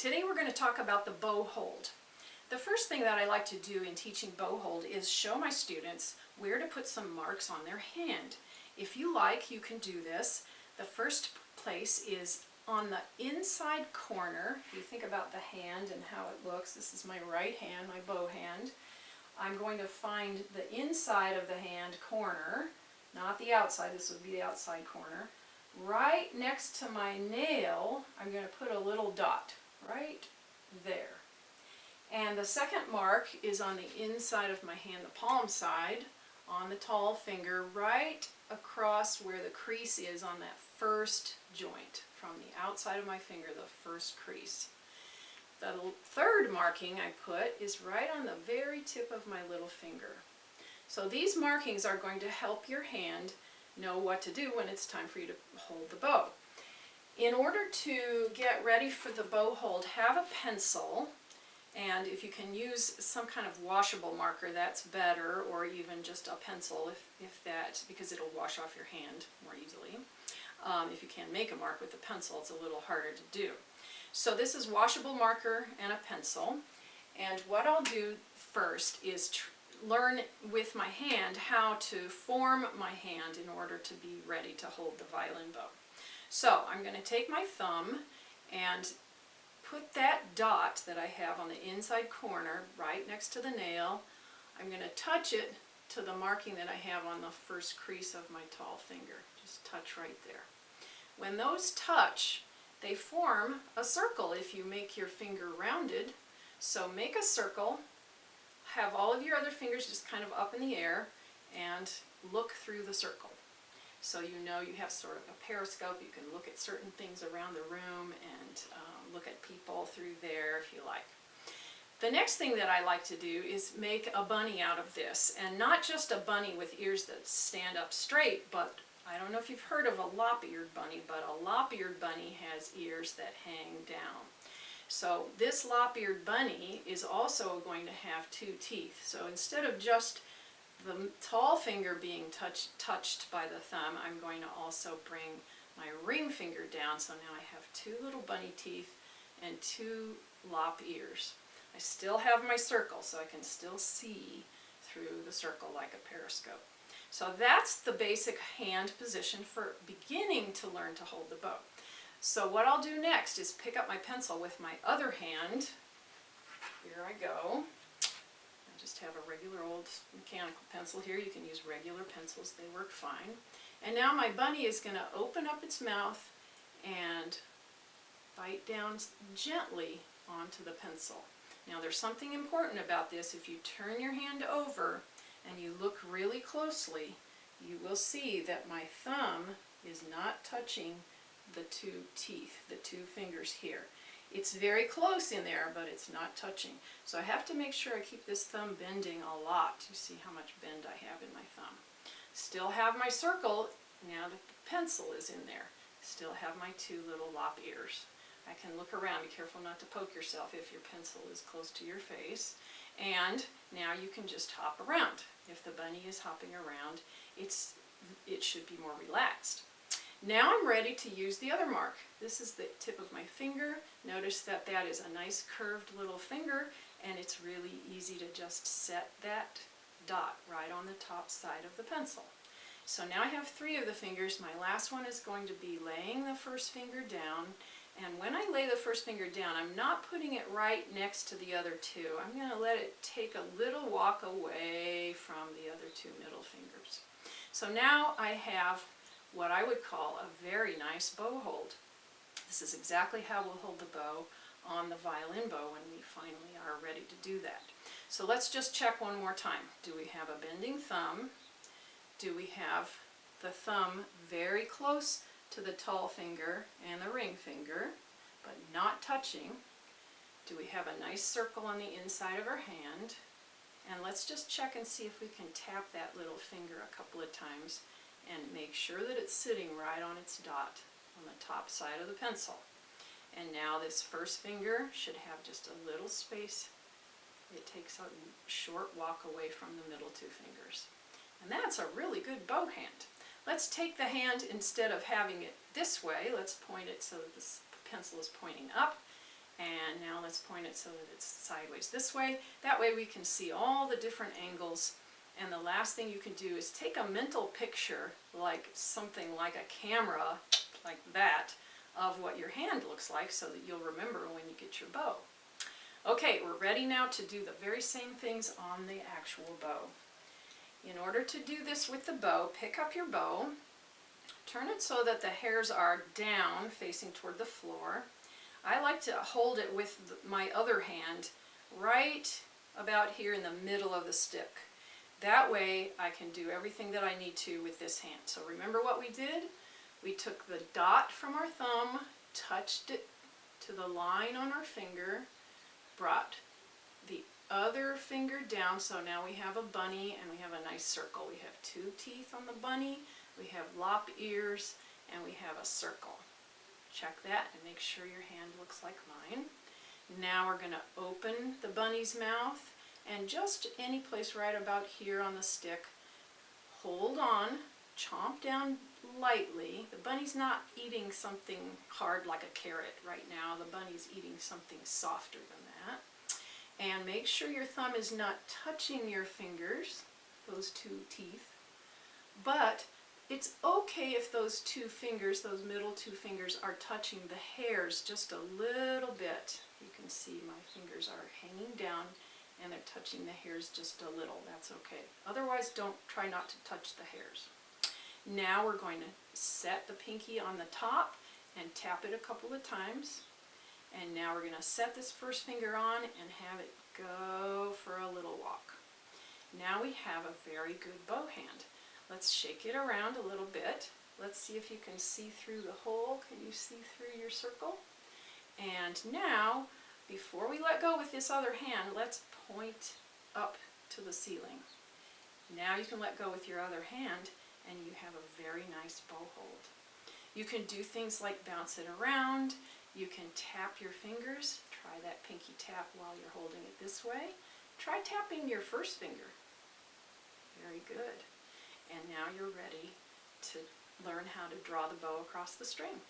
Today we're going to talk about the bow hold. The first thing that I like to do in teaching bow hold is show my students where to put some marks on their hand. If you like, you can do this. The first place is on the inside corner. If you think about the hand and how it looks, this is my right hand, my bow hand. I'm going to find the inside of the hand corner, not the outside, this would be the outside corner. Right next to my nail, I'm going to put a little dot right there. And the second mark is on the inside of my hand, the palm side, on the tall finger, right across where the crease is on that first joint, from the outside of my finger, the first crease. The third marking I put is right on the very tip of my little finger. So these markings are going to help your hand know what to do when it's time for you to hold the bow. In order to get ready for the bow hold, have a pencil, and if you can use some kind of washable marker, that's better, or even just a pencil if that, because it'll wash off your hand more easily. If you can't make a mark with a pencil, it's a little harder to do. So this is washable marker and a pencil, and what I'll do first is learn with my hand how to form my hand in order to be ready to hold the violin bow. So I'm going to take my thumb and put that dot that I have on the inside corner right next to the nail. I'm going to touch it to the marking that I have on the first crease of my tall finger. Just touch right there. When those touch, they form a circle if you make your finger rounded. So make a circle, have all of your other fingers just kind of up in the air, and look through the circle. So you know you have sort of a periscope. You can look at certain things around the room and look at people through there if you like. The next thing that I like to do is make a bunny out of this, and not just a bunny with ears that stand up straight, but I don't know if you've heard of a lop-eared bunny, but a lop-eared bunny has ears that hang down. So this lop-eared bunny is also going to have two teeth. So instead of just the tall finger being touched by the thumb, I'm going to also bring my ring finger down, so now I have two little bunny teeth and two lop ears. I still have my circle, so I can still see through the circle like a periscope. So that's the basic hand position for beginning to learn to hold the bow. So what I'll do next is pick up my pencil with my other hand. Here I go. I just have a regular old mechanical pencil here. You can use regular pencils, they work fine. And now my bunny is going to open up its mouth and bite down gently onto the pencil. Now there's something important about this. If you turn your hand over and you look really closely, you will see that my thumb is not touching the two teeth, the two fingers here. It's very close in there, but it's not touching. So I have to make sure I keep this thumb bending a lot. You see how much bend I have in my thumb. Still have my circle now that the pencil is in there. Still have my two little lop ears. I can look around. Be careful not to poke yourself if your pencil is close to your face. And now you can just hop around. If the bunny is hopping around, it should be more relaxed. Now I'm ready to use the other mark. This is the tip of my finger. Notice that that is a nice curved little finger, and it's really easy to just set that dot right on the top side of the pencil. So now I have three of the fingers. My last one is going to be laying the first finger down, and when I lay the first finger down, I'm not putting it right next to the other two. I'm going to let it take a little walk away from the other two middle fingers. So now I have what I would call a very nice bow hold. This is exactly how we'll hold the bow on the violin bow when we finally are ready to do that. So let's just check one more time. Do we have a bending thumb? Do we have the thumb very close to the tall finger and the ring finger, but not touching? Do we have a nice circle on the inside of our hand? And let's just check and see if we can tap that little finger a couple of times and make sure that it's sitting right on its dot on the top side of the pencil. And now this first finger should have just a little space. It takes a short walk away from the middle two fingers. And that's a really good bow hand. Let's take the hand, instead of having it this way, let's point it so that this pencil is pointing up, And now let's point it so that it's sideways this way. That way we can see all the different angles. And the last thing you can do is take a mental picture, like something like a camera, like that, of what your hand looks like so that you'll remember when you get your bow. Okay, we're ready now to do the very same things on the actual bow. In order to do this with the bow, pick up your bow, turn it so that the hairs are down, facing toward the floor. I like to hold it with my other hand right about here in the middle of the stick. That way I can do everything that I need to with this hand. So remember what we did? We took the dot from our thumb, touched it to the line on our finger, brought the other finger down, so now we have a bunny and we have a nice circle. We have 2 teeth on the bunny, we have lop ears, and we have a circle. Check that and make sure your hand looks like mine. Now we're going to open the bunny's mouth, and just any place right about here on the stick, hold on, chomp down lightly. The bunny's not eating something hard like a carrot right now. The bunny's eating something softer than that. And make sure your thumb is not touching your fingers, those 2 teeth. But it's okay if those 2 fingers, those middle 2 fingers, are touching the hairs just a little bit. You can see my fingers are hanging down and they're touching the hairs just a little. That's okay. Otherwise, try not to touch the hairs. Now we're going to set the pinky on the top and tap it a couple of times. And now we're going to set this first finger on and have it go for a little walk. Now we have a very good bow hand. Let's shake it around a little bit. Let's see if you can see through the hole. Can you see through your circle? And now, before we let go with this other hand, let's point up to the ceiling. Now you can let go with your other hand and you have a very nice bow hold. You can do things like bounce it around. You can tap your fingers. Try that pinky tap while you're holding it this way. Try tapping your first finger. Very good. And now you're ready to learn how to draw the bow across the string.